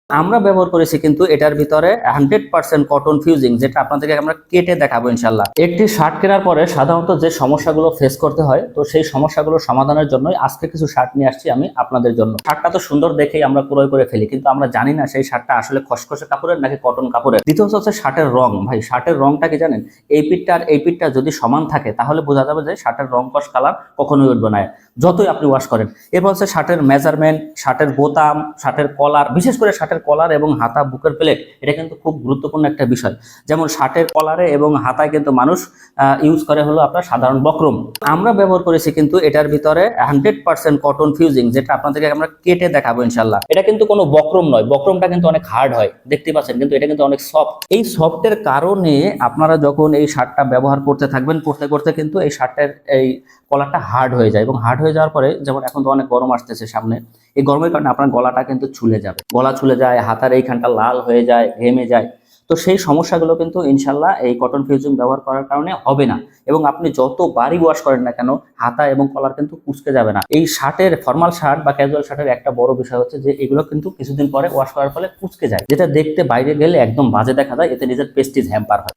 আমরা ব্যবহার করেছি কিন্তু এটার ভিতরে 100% কটন ফিউজিং, যেটা আপনাদেরকে আমরা কেটে দেখাবো ইনশাল্লাহ। একটি শার্ট কেনার পরে সাধারণত যে সমস্যাগুলো ফেস করতে হয়, তো সেই সমস্যাগুলো সমাধানের জন্যই আজকে কিছু শার্ট নিয়ে আসছি আমি আপনাদের জন্য। শার্টটা তো সুন্দর দেখেই আমরা ক্রয় করে ফেলি, কিন্তু আমরা জানি না সেই শার্টটা আসলে খসখসে কাপড়ের নাকি কটন কাপড়ের। দ্বিতীয়ত হচ্ছে শার্টের রং। ভাই, শার্টের রংটা কি জানেন? এই পিঠটা আর এই পিঠটা যদি সমান থাকে তাহলে বোঝা যাবে যে শার্টের রং কস কালার কখনোই উঠবে না, যতই আপনি ওয়াশ করেন। এরপর হচ্ছে শার্টের মেজারমেন্ট, শার্টের বোতাম, শার্টের কলার, বিশেষ করে শার্টের কলার এবং হাতা, বুকের প্লেট, এটা কিন্তু খুব গুরুত্বপূর্ণ একটা বিষয়। যেমন শার্টের কলারে এবং হাতায় কিন্তু মানুষ ইউজ করে হলো আপনার সাধারণ বক্রম। আমরা ব্যবহার করেছি কিন্তু এটার ভিতরে 100% কটন ফিউজিং, যেটা আপনাদেরকে আমরা কেটে দেখাবো ইনশাল্লাহ। এটা কিন্তু কোনো বক্রম নয়, বক্রমটা কিন্তু অনেক হার্ড হয়, দেখতে পাচ্ছেন, কিন্তু এটা কিন্তু অনেক সফট। এই সফটের কারণে আপনারা যখন এই শার্টটা ব্যবহার করতে থাকবেন, করতে করতে কিন্তু এই শার্টের এই কলারটা হার্ড হয়ে যায়, এবং হার্ড হয়ে যাওয়ার পরে, যেমন এখন তো অনেক গরম আসতেছে সামনে, এই গরমের কারণে আপনার গলাটা কিন্তু ছুলে যাবে, গলা ছুলে যায়, হাতার এইখানটা লাল হয়ে যায়, ঘেমে যায়। তো সেই সমস্যাগুলো কিন্তু ইনশাল্লাহ এই কটন ফিউজিং ব্যবহার করার কারণে হবে না। এবং আপনি যতবারই ওয়াশ করেন না কেন, হাতা এবং কলার কিন্তু কুঁচকে যাবে না। এই শার্টের, ফর্মাল শার্ট বা ক্যাজুয়াল শার্টের একটা বড় বিষয় হচ্ছে যে এগুলো কিন্তু কিছুদিন পরে ওয়াশ করার ফলে কুঁচকে যায়, যেটা দেখতে বাইরে গেলে একদম বাজে দেখা যায়, এতে নিজের প্রেস্টিজ হ্যাম্পার হয়।